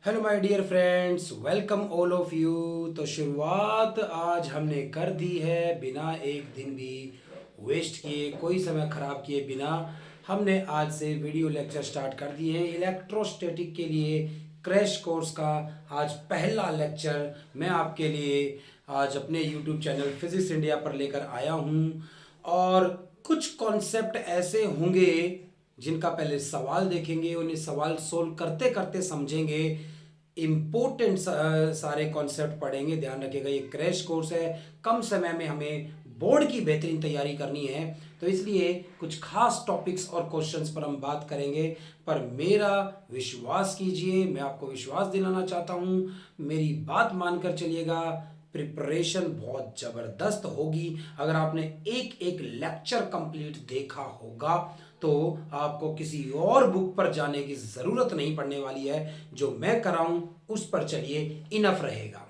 Hello my dear friends, welcome all of you. तो शुरुआत आज हमने कर दी है बिना एक दिन भी वेस्ट किए, कोई समय खराब किए बिना। हमने आज से वीडियो लेक्चर स्टार्ट कर दिए हैं इलेक्ट्रोस्टैटिक के लिए क्रैश कोर्स का। आज पहला लेक्चर मैं आपके लिए आज अपने यूट्यूब चैनल फिजिक्स इंडिया पर लेकर आया हूँ। और कुछ कॉन्सेप्ट ऐसे होंगे जिनका पहले सवाल देखेंगे, उन्हें सवाल सोल्व करते करते समझेंगे, इम्पोर्टेंट सारे कॉन्सेप्ट पढ़ेंगे। ध्यान रखिएगा, ये क्रैश कोर्स है, कम समय में हमें बोर्ड की बेहतरीन तैयारी करनी है, तो इसलिए कुछ खास टॉपिक्स और क्वेश्चंस पर हम बात करेंगे। पर मेरा विश्वास कीजिए, मैं आपको विश्वास दिलाना चाहता हूँ, मेरी बात मानकर चलिएगा। प्रिपरेशन बहुत ज़बरदस्त होगी। अगर आपने एक एक लेक्चर कंप्लीट देखा होगा तो आपको किसी और बुक पर जाने की ज़रूरत नहीं पड़ने वाली है। जो मैं कराऊं उस पर चलिए, इनफ रहेगा।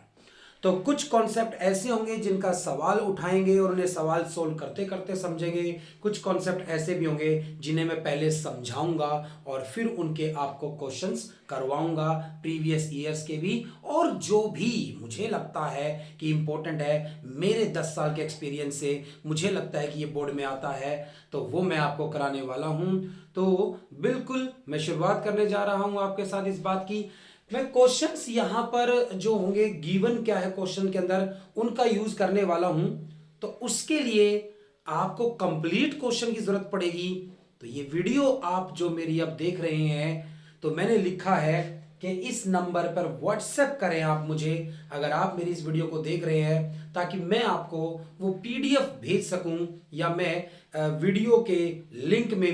तो कुछ कॉन्सेप्ट ऐसे होंगे जिनका सवाल उठाएंगे और उन्हें सवाल सोल्व करते करते समझेंगे। कुछ कॉन्सेप्ट ऐसे भी होंगे जिन्हें मैं पहले समझाऊंगा और फिर उनके आपको क्वेश्चंस करवाऊंगा, प्रीवियस ईयर्स के भी, और जो भी मुझे लगता है कि इंपॉर्टेंट है, मेरे 10 साल के एक्सपीरियंस से मुझे लगता है कि ये बोर्ड में आता है, तो वो मैं आपको कराने वाला हूं। तो बिल्कुल मैं शुरुआत करने जा रहा हूं आपके साथ इस बात की। मैं क्वेश्चंस यहां पर जो होंगे, गिवन क्या है क्वेश्चन के अंदर, उनका यूज करने वाला हूं। तो उसके लिए आपको कंप्लीट क्वेश्चन की जरूरत पड़ेगी। तो ये वीडियो आप जो मेरी अब देख रहे हैं, तो मैंने लिखा है कि इस नंबर पर व्हाट्सएप करें आप मुझे, अगर आप मेरी इस वीडियो को देख रहे हैं, ताकि मैं आपको वो पीडीएफ भेज सकूं, या मैं वीडियो के लिंक में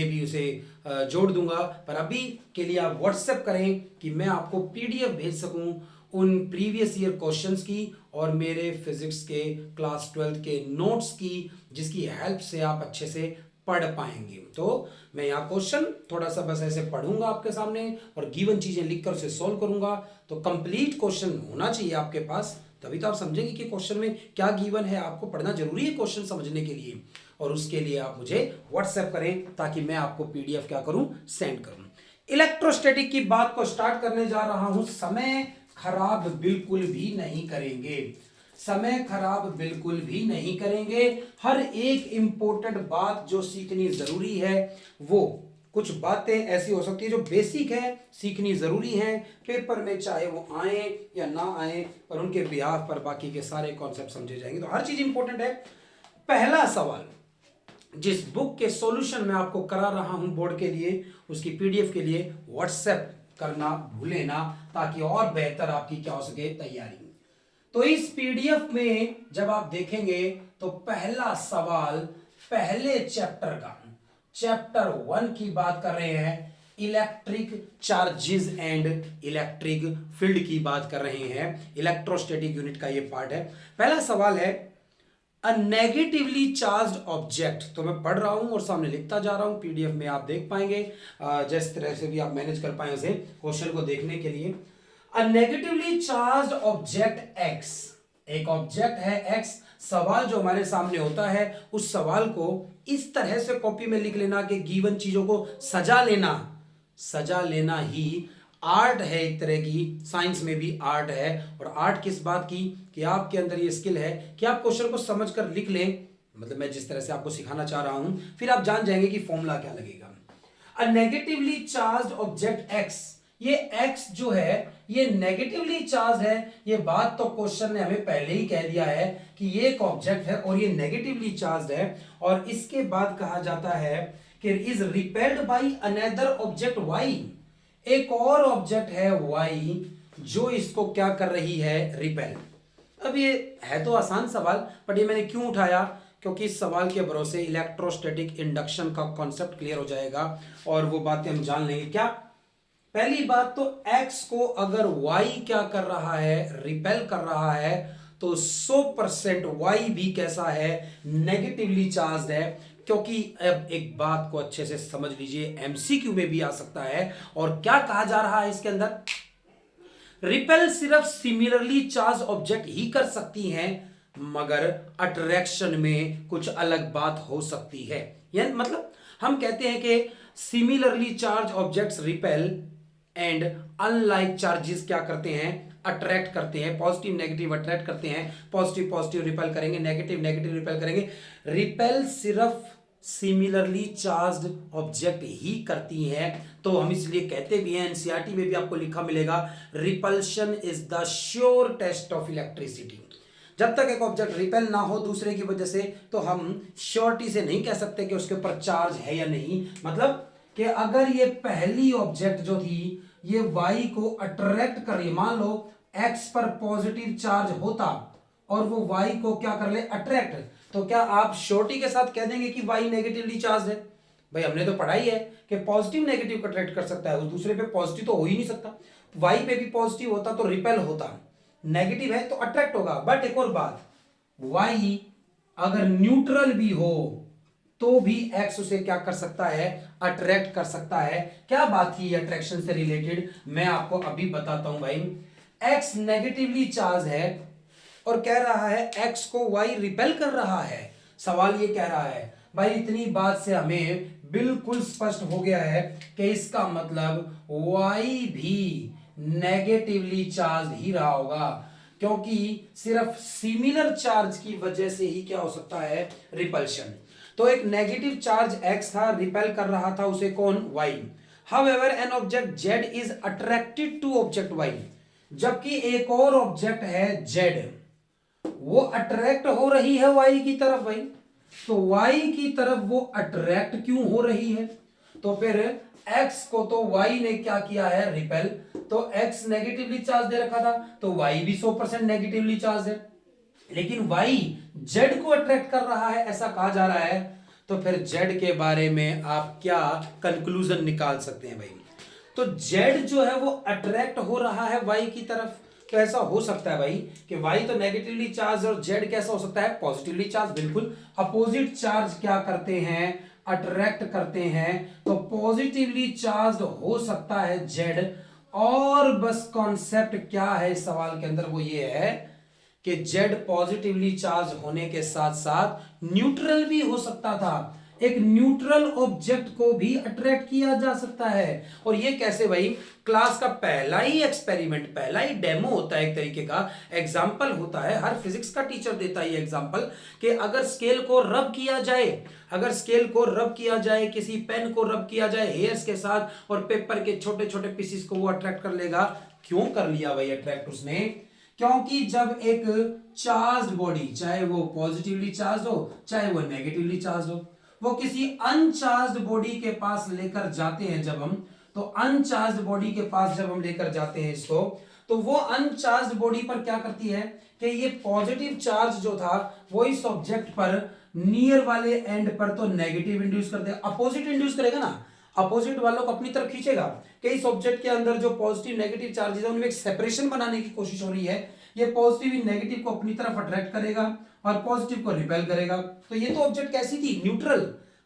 भी उसे जोड़ दूंगा। पर अभी के लिए आप व्हाट्सएप करें कि मैं आपको पीडीएफ भेज सकूं उन प्रीवियस ईयर क्वेश्चंस की और मेरे फिजिक्स के क्लास 12 के नोट्स की, जिसकी हेल्प से आप अच्छे से पढ़ पाएंगे। तो मैं यहाँ क्वेश्चन थोड़ा सा बस ऐसे पढ़ूंगा आपके सामने और गिवन चीजें लिखकर उसे सॉल्व करूंगा। तो कंप्लीट क्वेश्चन होना चाहिए आपके पास, तभी तो आप समझेंगे कि क्वेश्चन में क्या गिवन है। आपको पढ़ना जरूरी है क्वेश्चन समझने के लिए, और उसके लिए आप मुझे व्हाट्सएप करें ताकि मैं आपको पीडीएफ क्या करूं, सेंड करूं। इलेक्ट्रोस्टैटिक की बात को स्टार्ट करने जा रहा हूं। समय खराब बिल्कुल भी नहीं करेंगे, समय खराब बिल्कुल भी नहीं करेंगे। हर एक इंपॉर्टेंट बात जो सीखनी जरूरी है, वो कुछ बातें ऐसी हो सकती है जो बेसिक है, सीखनी जरूरी है पेपर में, चाहे वो आए या ना आए, पर उनके बिहाफ पर बाकी के सारे कॉन्सेप्ट समझे जाएंगे। तो हर चीज इंपॉर्टेंट है। पहला सवाल, जिस बुक के सॉल्यूशन मैं आपको करा रहा हूं बोर्ड के लिए, उसकी पीडीएफ के लिए व्हाट्सएप करना भूले ना, ताकि और बेहतर आपकी क्या हो सके, तैयारी। तो इस पीडीएफ में जब आप देखेंगे तो पहला सवाल पहले चैप्टर का, चैप्टर 1 की बात कर रहे हैं, electric charges and electric field की बात कर रहे हैं। इलेक्ट्रोस्टैटिक यूनिट का ये पार्ट है। पहला सवाल है, अ नेगेटिवली चार्ज्ड ऑब्जेक्ट। तो मैं पढ़ रहा हूं और सामने लिखता जा रहा हूं, पीडीएफ में आप देख पाएंगे, जिस तरह से भी आप मैनेज कर पाए उसे क्वेश्चन को देखने के लिए। अ नेगेटिवली चार्ज्ड ऑब्जेक्ट एक्स, एक ऑब्जेक्ट है एक्स। सवाल जो हमारे सामने होता है, उस सवाल को इस तरह से कॉपी में लिख लेना कि गिवन चीजों को सजा लेना, सजा लेना ही आर्ट है, एक तरह की साइंस में भी आर्ट है। और आर्ट किस बात की, कि आपके अंदर ये स्किल है कि आप क्वेश्चन को समझकर लिख लें। मतलब मैं जिस तरह से आपको सिखाना चाह रहा हूं, फिर आप जान जाएंगे कि फॉर्मूला क्या लगेगा। अ नेगेटिवली चार्ज्ड ऑब्जेक्ट एक्स, ये एक्स जो है ये नेगेटिवली चार्ज है। ये बात तो क्वेश्चन ने हमें पहले ही कह दिया है कि ये एक ऑब्जेक्ट है और ये नेगेटिवली चार्ज है। और इसके बाद कहा जाता है कि is repelled by another object y, एक और ऑब्जेक्ट है वाई जो इसको क्या कर रही है, रिपेल। अब ये है तो आसान सवाल, बट ये मैंने क्यों उठाया, क्योंकि इस सवाल के भरोसे इलेक्ट्रोस्टैटिक इंडक्शन का कॉन्सेप्ट क्लियर हो जाएगा और वो बातें हम जान लेंगे। क्या, पहली बात तो x को अगर y क्या कर रहा है, रिपेल कर रहा है, तो 100% y भी कैसा है, नेगेटिवली चार्ज है। क्योंकि अब एक बात को अच्छे से समझ लीजिए, एमसीक्यू में भी आ सकता है। और क्या कहा जा रहा है इसके अंदर, रिपेल सिर्फ सिमिलरली चार्ज ऑब्जेक्ट ही कर सकती हैं, मगर अट्रैक्शन में कुछ अलग बात हो सकती है। यानी मतलब हम कहते हैं कि similarly charge objects repel, and unlike charges क्या करते हैं, अट्रैक्ट करते हैं। पॉजिटिव नेगेटिव अट्रैक्ट करते हैं, पॉजिटिव पॉजिटिव रिपेल करेंगे, नेगेटिव नेगेटिव रिपेल करेंगे। रिपेल सिर्फ सिमिलरली चार्ज्ड ऑब्जेक्ट ही करती है। तो हम इसलिए कहते भी हैं, एनसीईआरटी में भी आपको लिखा मिलेगा, repulsion is the sure test of electricity. जब तक एक ऑब्जेक्ट रिपेल ना हो दूसरे की वजह से, तो हम श्योरिटी से नहीं कह सकते कि उसके ऊपर चार्ज है या नहीं। मतलब कि अगर ये पहली ऑब्जेक्ट जो थी ये y को अट्रैक्ट कर रही, मान लो x पर पॉजिटिव चार्ज होता और वो y को क्या कर ले, अट्रैक्ट, तो क्या आप श्योरिटी के साथ कह देंगे कि y नेगेटिवली चार्ज है? भाई हमने तो पढ़ा ही है कि पॉजिटिव नेगेटिव को अट्रैक्ट कर सकता है, उस दूसरे पे पॉजिटिव तो हो ही नहीं सकता। y पे भी पॉजिटिव होता तो रिपेल होता, नेगेटिव है तो अट्रैक्ट होगा। बट एक और बात, y अगर न्यूट्रल भी हो तो भी x उसे क्या कर सकता है, अट्रैक्ट कर सकता है। क्या बात थी अट्रैक्शन से रिलेटेड, मैं आपको अभी बताता हूं भाई। x नेगेटिवली चार्ज है और कह रहा है x को y रिपेल कर रहा है। सवाल ये कह रहा है भाई, इतनी बात से हमें बिल्कुल स्पष्ट हो गया है कि इसका मतलब y भी नेगेटिवली चार्ज ही रहा होगा, क्योंकि सिर्फ सिमिलर चार्ज की वजह से ही क्या हो सकता है, रिपल्शन। तो एक नेगेटिव चार्ज x था, रिपेल कर रहा था उसे कौन, y। However an object z is attracted to object y, जबकि एक और ऑब्जेक्ट है z, वो अट्रैक्ट हो रही है y की तरफ। भाई तो y की तरफ वो अट्रैक्ट क्यों हो रही है, तो फिर x को तो y ने क्या किया है, रिपेल। तो x नेगेटिवली चार्ज दे रखा था तो y भी 100% नेगेटिवली चार्ज है, लेकिन y z को अट्रैक्ट कर रहा है ऐसा कहा जा रहा है। तो फिर z के बारे में आप क्या कंक्लूजन निकाल सकते हैं भाई, तो z जो है वो अट्रैक्ट हो रहा है y की तरफ। तो ऐसा हो सकता है भाई कि y तो नेगेटिवली चार्ज और z कैसा हो सकता है, पॉजिटिवली चार्ज। बिल्कुल अपोजिट चार्ज क्या करते हैं, अट्रैक्ट करते हैं। तो पॉजिटिवली चार्ज हो सकता है z। और बस कॉन्सेप्ट क्या है इस सवाल के अंदर, वो ये है कि Z पॉजिटिवली चार्ज होने के साथ साथ न्यूट्रल भी हो सकता था। एक न्यूट्रल ऑब्जेक्ट को भी अट्रैक्ट किया जा सकता है। और ये कैसे भाई, क्लास का पहला ही एक्सपेरिमेंट, पहला ही डेमो होता है, एक तरीके का एग्जाम्पल होता है। हर फिजिक्स का टीचर देता है ये एग्जाम्पल कि अगर स्केल को रब किया जाए, अगर स्केल को रब किया जाए, किसी पेन को रब किया जाए हेयर्स के साथ और पेपर के छोटे छोटे पीसेस को वो अट्रैक्ट कर लेगा। क्यों कर लिया भाई अट्रैक्ट उसने, क्योंकि जब एक चार्ज बॉडी, चाहे वो पॉजिटिवली चार्ज हो चाहे वो नेगेटिवली चार्ज हो, वो किसी अनचार्ज बॉडी के पास लेकर जाते हैं जब हम, तो अनचार्ज बॉडी के पास जब हम लेकर जाते हैं इसको, तो वो अनचार्ज बॉडी पर क्या करती है कि ये पॉजिटिव चार्ज जो था वो इस ऑब्जेक्ट पर नियर वाले एंड पर तो नेगेटिव इंड्यूस कर देगा, अपोजिट इंड्यूस करेगा ना, अपोजिट वालों को अपनी तरफ खींचेगा कि इस ऑब्जेक्ट के अंदर जो पॉजिटिव नेगेटिव चार्जेस है उनमें एक सेपरेशन बनाने की कोशिश हो रही है। ये पॉजिटिव नेगेटिव को अपनी तरफ अट्रैक्ट करेगा और पॉजिटिव को रिपेल करेगा। तो ये तो ऑब्जेक्ट कैसी थी, न्यूट्रल,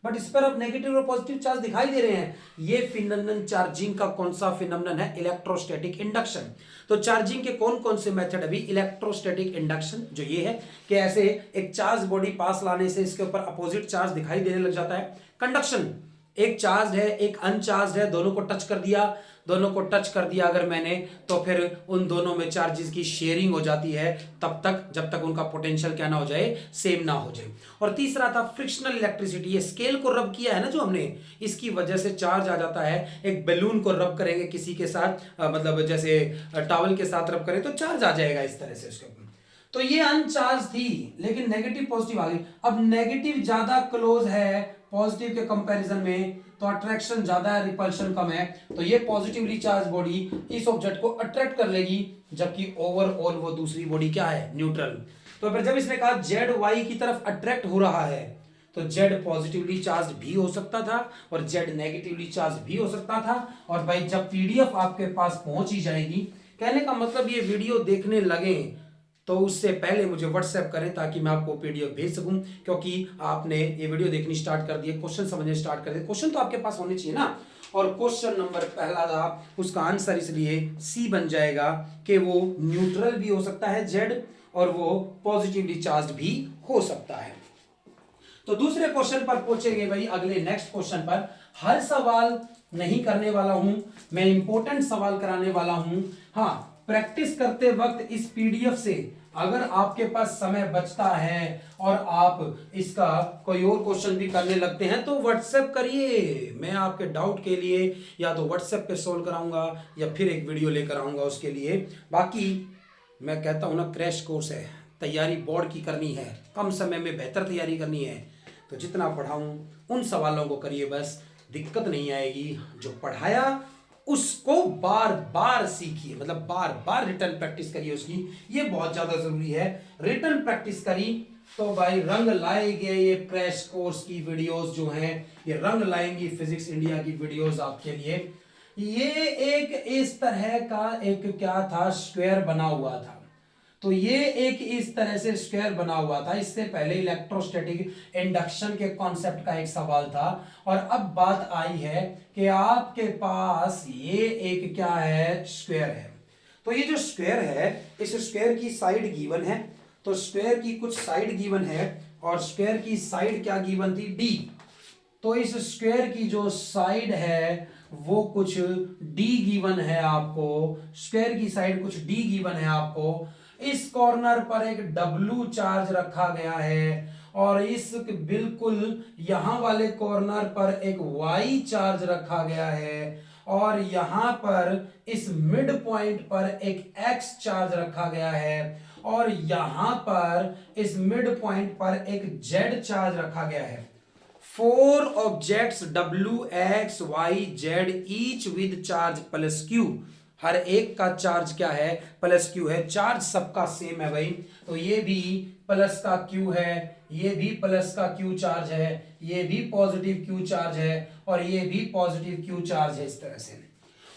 बट इस पर अब नेगेटिव और पॉजिटिव चार्ज दिखाई दे रहे हैं। ये फिनोमेनन चार्जिंग का कौन सा फिनोमेनन है, इलेक्ट्रोस्टैटिक इंडक्शन। तो चार्जिंग के कौन कौन से मेथड, अभी इलेक्ट्रोस्टैटिक इंडक्शन जो ये है कि ऐसे एक चार्ज बॉडी पास लाने से इसके ऊपर अपोजिट चार्ज दिखाई देने लग जाता है। कंडक्शन, एक चार्ज है एक अनचार्ज है, दोनों को टच कर दिया, दोनों को टच कर दिया अगर मैंने, तो फिर उन दोनों में चार्जेस की शेयरिंग हो जाती है तब तक जब तक उनका पोटेंशियल क्या ना हो जाए, सेम ना हो जाए। और तीसरा था फ्रिक्शनल इलेक्ट्रिसिटी, ये स्केल को रब किया है ना जो हमने, इसकी वजह से चार्ज आ जाता है। एक बैलून को रब करेंगे किसी के साथ, मतलब जैसे टॉवल के साथ रब करें तो चार्ज आ जाएगा इस तरह से उसके ऊपर। तो ये अनचार्ज थी लेकिन नेगेटिव पॉजिटिव आ गई। अब नेगेटिव ज्यादा क्लोज है पॉजिटिव के कंपैरिजन में, तो अट्रैक्शन ज्यादा है रिपल्शन कम है, तो ये पॉजिटिवली चार्ज बॉडी इस ऑब्जेक्ट को अट्रैक्ट कर लेगी, जबकि ओवरऑल वो दूसरी बॉडी क्या है, न्यूट्रल। तो फिर जब इसने कहा जेड वाई की तरफ अट्रैक्ट हो रहा है, तो जेड पॉजिटिवली चार्ज भी हो सकता था और जेड नेगेटिवली चार्ज भी हो सकता था। और भाई जब पीडीएफ आपके पास पहुंच ही जाएगी, कहने का मतलब ये वीडियो देखने लगे तो उससे पहले मुझे व्हाट्सएप करें ताकि मैं आपको पीडीएफ भेज सकूं, क्योंकि आपने ये वीडियो देखनी स्टार्ट कर दी है, क्वेश्चन समझने स्टार्ट कर दिए, क्वेश्चन तो आपके पास होने चाहिए ना। और क्वेश्चन नंबर पहला था, उसका आंसर इसलिए सी बन जाएगा कि वो न्यूट्रल भी हो सकता है जेड और वो पॉजिटिवली चार्ज भी हो सकता है। तो दूसरे क्वेश्चन पर पहुंचेंगे भाई, अगले नेक्स्ट क्वेश्चन पर। हर सवाल नहीं करने वाला हूं, मैं इंपॉर्टेंट सवाल कराने वाला हूं। हाँ, प्रैक्टिस करते वक्त इस पीडीएफ से अगर आपके पास समय बचता है और आप इसका कोई और क्वेश्चन भी करने लगते हैं तो व्हाट्सएप करिए, मैं आपके डाउट के लिए या तो व्हाट्सएप पे सोल्व कराऊंगा या फिर एक वीडियो लेकर आऊंगा उसके लिए। बाकी मैं कहता हूं ना, क्रैश कोर्स है, तैयारी बोर्ड की करनी है, कम समय में बेहतर तैयारी करनी है, तो जितना पढ़ाऊं उन सवालों को करिए, बस दिक्कत नहीं आएगी। जो पढ़ाया उसको बार बार सीखिए, मतलब बार बार रिटर्न प्रैक्टिस करिए उसकी, ये बहुत ज्यादा जरूरी है। रिटर्न प्रैक्टिस करी तो भाई रंग लाएंगे ये क्रैश कोर्स की वीडियोस जो हैं, ये रंग लाएंगी फिजिक्स इंडिया की वीडियोस आपके लिए। ये एक इस तरह का एक क्या था, स्क्वायर बना हुआ था, तो ये एक इस तरह से स्क्वायर बना हुआ था। इससे पहले इलेक्ट्रोस्टैटिक इंडक्शन के कॉन्सेप्ट का एक सवाल था, और अब बात आई है कि आपके पास ये एक क्या है, स्क्वायर है। तो ये जो स्क्वायर है, इस स्क्वायर की साइड गिवन है, तो स्क्वायर की कुछ साइड गिवन है, और स्क्वायर की साइड क्या गिवन थी, डी। तो इस स्क्वायर की जो साइड है वो कुछ डी गिवन है आपको, स्क्वायर की साइड कुछ डी गिवन है आपको। इस कॉर्नर पर एक डब्ल्यू चार्ज रखा गया है, और इस बिल्कुल यहां वाले कॉर्नर पर एक वाई चार्ज रखा गया है, और यहां पर इस मिड पॉइंट पर एक एक्स चार्ज रखा गया है, और यहां पर इस मिड पॉइंट पर एक जेड चार्ज रखा गया है। 4 objects W X Y Z each with charge plus Q, हर एक का चार्ज क्या है, प्लस Q है, चार्ज सबका सेम है भाई। तो ये भी प्लस का Q है, ये भी प्लस का Q चार्ज है, ये भी पॉजिटिव Q चार्ज है, और ये भी पॉजिटिव Q चार्ज है, इस तरह से।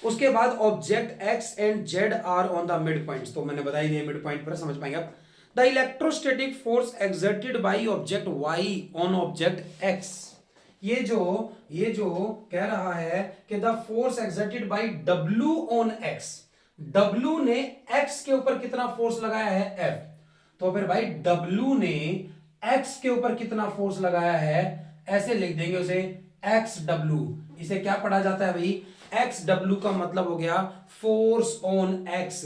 उसके बाद object X and Z are on the mid points, तो मैंने बताई दिया मिड पॉइंट पर, समझ पाएंगे आप। The electrostatic force exerted by object Y on object X, ये जो कह रहा है कि the force exerted by W on X, W ने X के ऊपर कितना फोर्स लगाया है, F। तो फिर भाई W ने X के ऊपर कितना फोर्स लगाया है, ऐसे लिख देंगे उसे XW। इसे क्या पढ़ा जाता है भाई, XW का मतलब हो गया फोर्स ऑन X,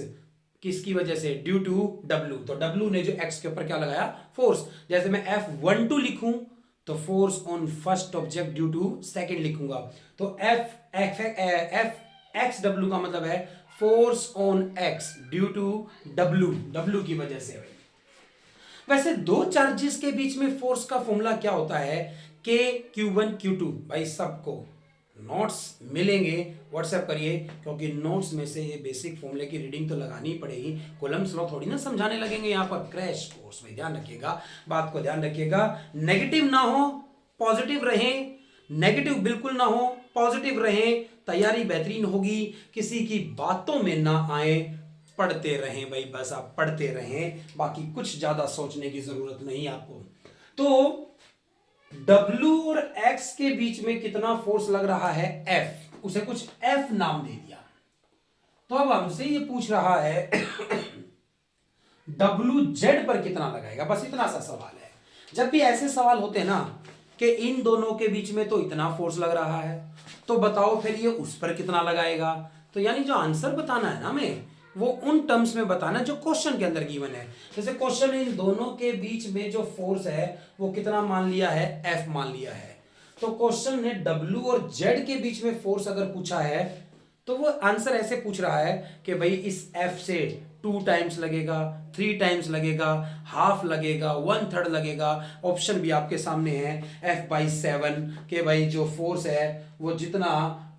किसकी वजह से, ड्यू टू W। तो W ने जो X के ऊपर क्या लगाया, फोर्स। जैसे मैं F12 लिखूं तो force on first object due to second लिखूंगा, तो F XW का मतलब है force on X due to W की वजह से। वैसे दो चार्जेस के बीच में फोर्स का फॉर्मूला क्या होता है, Q1 Q2। भाई सबको नोट्स मिलेंगे, व्हाट्सएप करिए, क्योंकि नोट्स में से ये बेसिक फॉर्मूले की रीडिंग तो लगानी ही पड़ेगी, कॉलम्स लो थोड़ी ना समझाने लगेंगे यहाँ पर। क्रैश कोर्स में ध्यान रखिएगा, बात को ध्यान रखिएगा, नेगेटिव ना हो पॉजिटिव रहें, नेगेटिव बिल्कुल ना हो पॉजिटिव रहें, तैयारी बेहतरीन होगी, किसी की बातों में ना आए, पढ़ते रहें भाई, बस आप पढ़ते रहें, बाकी कुछ ज्यादा सोचने की जरूरत नहीं आपको। तो W और X के बीच में कितना फोर्स लग रहा है, F, उसे कुछ F नाम दे दिया। तो अब हमसे ये पूछ रहा है WZ पर कितना लगाएगा, बस इतना सा सवाल है। जब भी ऐसे सवाल होते हैं ना कि इन दोनों के बीच में तो इतना फोर्स लग रहा है, तो बताओ फिर ये उस पर कितना लगाएगा। तो यानी जो आंसर बताना है ना हमें, वो उन टर्म्स में बताना जो क्वेश्चन के अंदर गिवन है। जैसे क्वेश्चन इन दोनों के बीच में जो फोर्स है वो कितना मान लिया है, F मान लिया है। तो क्वेश्चन ने W और Z के बीच में फोर्स अगर पूछा है तो वो आंसर ऐसे पूछ रहा है कि भाई इस F से 2 टाइम्स लगेगा, 3 टाइम्स लगेगा, हाफ लगेगा, 1/3 लगेगा। ऑप्शन भी आपके सामने है, F/7 के भाई जो फोर्स है वो जितना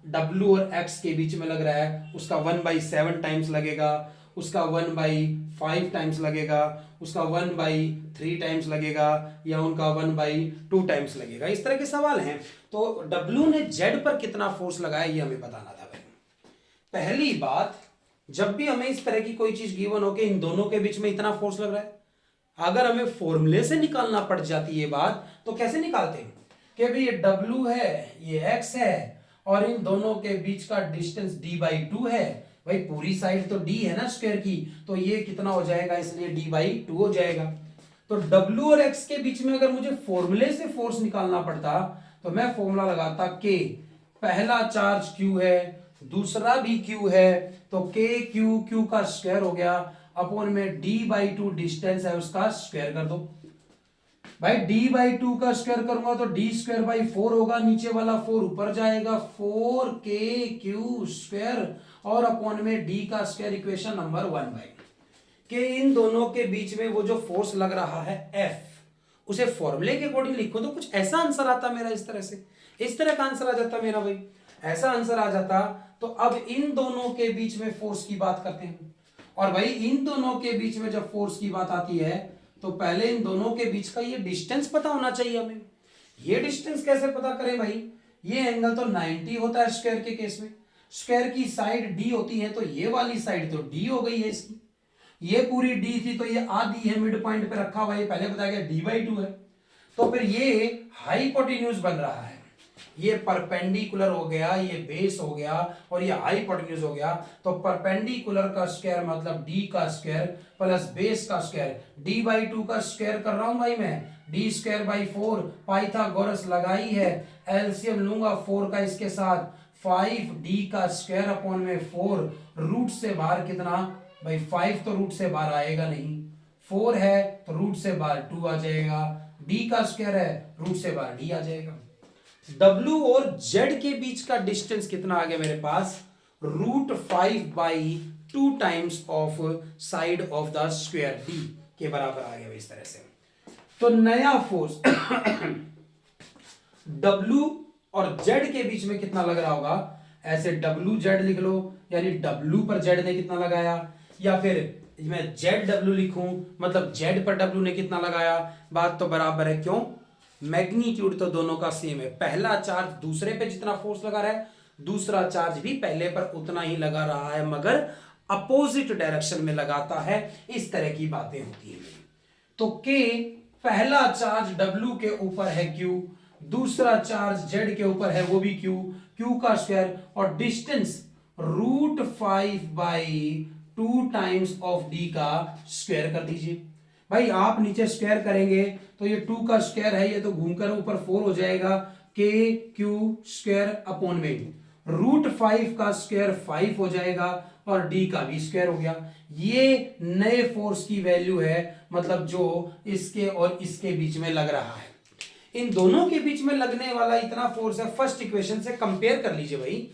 W और X के बीच में लग रहा है उसका 1/7 टाइम्स लगेगा, उसका 1/5 टाइम्स लगेगा, उसका 1/3 टाइम्स लगेगा, या उनका 1/2 टाइम्स लगेगा। इस तरह के सवाल हैं। तो W ने Z पर कितना फोर्स लगाया ये हमें बताना था भाई। पहली बात, जब भी हमें इस तरह की कोई चीज गिवन हो कि इन दोनों के बीच में इतना फोर्स लग रहा है, अगर हमें फॉर्मूले से निकालना पड़ जाती है बात, तो कैसे निकालते हैं कि भाई ये W है, ये X है, और इन दोनों के बीच का डिस्टेंस D/2 है। भाई पूरी साइड तो D है ना स्क्वायर की, तो ये कितना हो जाएगा, इसलिए D/2 हो जाएगा। तो W और X के बीच में अगर मुझे फॉर्मूले से फोर्स निकालना पड़ता तो मैं फॉर्मूला लगाता K, पहला चार्ज Q है, दूसरा भी Q है, तो K Q का स्क्वायर हो गया अपॉन में d/2 डिस्टेंस है उसका स्क्वायर कर दो। भाई d/2 का स्क्वायर करूंगा तो d²/4 होगा, नीचे वाला 4 ऊपर जाएगा, 4kq² और अपॉन में d का स्क्वायर, इक्वेशन नंबर 1/, कि इन दोनों के बीच में वो जो फोर्स लग रहा है F, उसे फॉर्मूले के अकॉर्डिंग लिखो तो कुछ ऐसा आंसर आता मेरा, इस तरह से, इस तरह का आंसर आ जाता मेरा भाई, ऐसा आंसर आ जाता। तो अब इन दोनों के बीच में फोर्स की बात करते हैं, और भाई इन दोनों के बीच में जब फोर्स की बात आती है तो पहले इन दोनों के बीच का ये डिस्टेंस पता होना चाहिए हमें। ये डिस्टेंस कैसे पता करें भाई, ये एंगल तो 90 होता है स्क्वायर के केस में, स्क्वायर की साइड d होती है, तो ये वाली साइड तो d हो गई है इसकी, ये पूरी d थी तो ये आधी है, मिड पॉइंट पे रखा हुआ, ये पहले बताया गया d/2 है, तो फिर ये हाइपोटेन्यूज बन रहा है, ये परपेंडिकुलर हो गया, ये बेस हो गया और ये हाइपोटेन्यूज हो गया, तो परपेंडिकुलर का स्क्वायर मतलब d का स्क्वायर प्लस बेस का स्क्वायर, d/2 का स्क्वायर कर रहा हूं भाई मैं, d²/4, पाइथागोरस लगाई है, एलसीएम लूंगा 4 का इसके साथ, 5d का स्क्वायर अपॉन में 4, रूट से बाहर कितना भाई, 5 तो रूट से बाहर आएगा नहीं, 4 है तो रूट से बाहर 2 आ जाएगा, d का स्क्वायर है रूट से बाहर d आ जाएगा। W और Z के बीच का डिस्टेंस कितना आ गया मेरे पास, √5/2 times of side of the square d के बराबर आ गया इस तरह से। तो नया फोर्स W और Z के बीच में कितना लग रहा होगा, ऐसे WZ लिख लो, यानी W पर Z ने कितना लगाया, या फिर मैं ZW लिखूं मतलब Z पर W ने कितना लगाया, बात तो बराबर है, क्यों, मैग्नीट्यूड तो दोनों का सेम है, पहला चार्ज दूसरे पे जितना फोर्स लगा रहा है, दूसरा चार्ज भी पहले पर उतना ही लगा रहा है, मगर अपोजिट डायरेक्शन में लगाता है, इस तरह की बातें होती हैं। तो K पहला चार्ज W के ऊपर है Q, दूसरा चार्ज Z के ऊपर है वो भी Q का स्क्वायर, और डिस्टेंस √5/2 टाइम्स ऑफ D का स्क्वायर कर दीजिए। भाई आप नीचे स्क्वायर करेंगे तो ये 2 का स्क्वायर है, ये तो घूमकर ऊपर 4 हो जाएगा, KQ² अपॉन में √5 का स्क्वायर 5 हो जाएगा और D का भी स्क्वायर हो गया। ये नए फोर्स की वैल्यू है, मतलब जो इसके और इसके बीच में लग रहा है, इन दोनों के बीच में लगने वाला इतना फोर्स है। फर्स्ट इक्वेशन से कंपेयर कर लीजिए भाई,